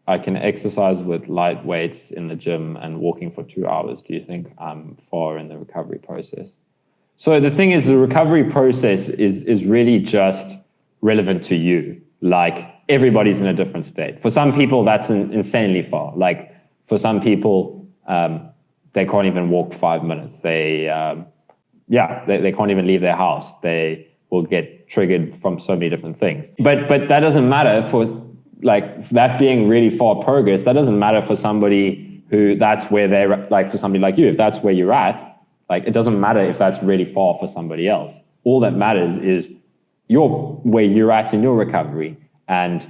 I can exercise with light weights in the gym and walking for 2 hours, do you think I'm far in the recovery process? So the thing is, the recovery process is really just relevant to you. Like, everybody's in a different state. For some people, that's insanely far. Like, for some people, they can't even walk 5 minutes. They can't even leave their house. They will get triggered from so many different things. But that doesn't matter for, like, that being really far progress. That doesn't matter for somebody who that's where they're, like, for somebody like you, if that's where you're at, like, it doesn't matter if that's really far for somebody else. All that matters is where you're at in your recovery. And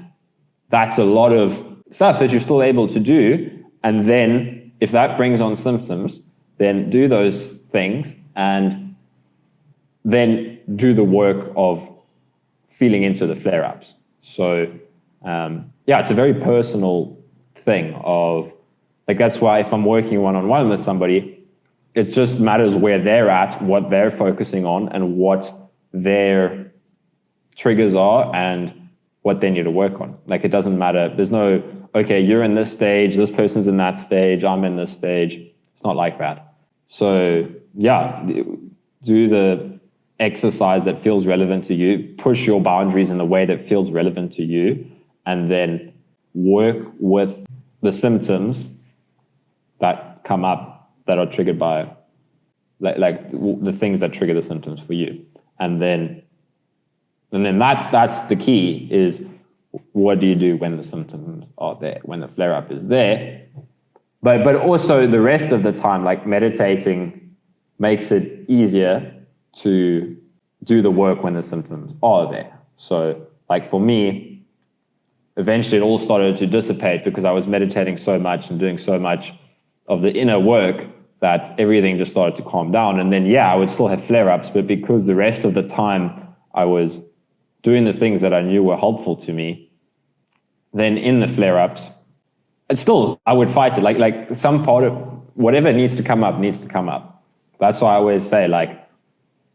that's a lot of stuff that you're still able to do. And then if that brings on symptoms, then do those things and then do the work of feeling into the flare-ups. So it's a very personal thing of, like, that's why if I'm working one-on-one with somebody, it just matters where they're at, what they're focusing on, and what their triggers are and what they need to work on. Like, it doesn't matter. There's no, okay, you're in this stage, this person's in that stage, I'm in this stage. It's not like that. So yeah, do the exercise that feels relevant to you, push your boundaries in the way that feels relevant to you, and then work with the symptoms that come up that are triggered by, like the things that trigger the symptoms for you. And then that's the key, is what do you do when the symptoms are there, when the flare-up is there? But also the rest of the time, like, meditating makes it easier to do the work when the symptoms are there. So, like, for me, eventually it all started to dissipate because I was meditating so much and doing so much of the inner work that everything just started to calm down. And then, I would still have flare-ups, but because the rest of the time I was doing the things that I knew were helpful to me, then in the flare-ups, I would fight it. Like some part of whatever needs to come up needs to come up. That's why I always say, like,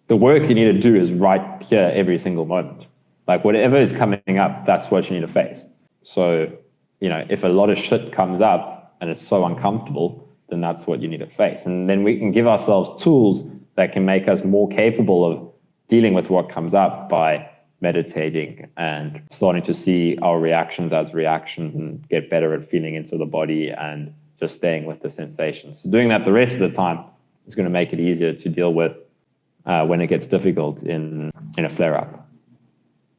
the work you need to do is right here every single moment. Like, whatever is coming up, that's what you need to face. So, if a lot of shit comes up and it's so uncomfortable, then that's what you need to face. And then we can give ourselves tools that can make us more capable of dealing with what comes up by meditating and starting to see our reactions as reactions and get better at feeling into the body and just staying with the sensations. So doing that the rest of the time is going to make it easier to deal with when it gets difficult in a flare-up.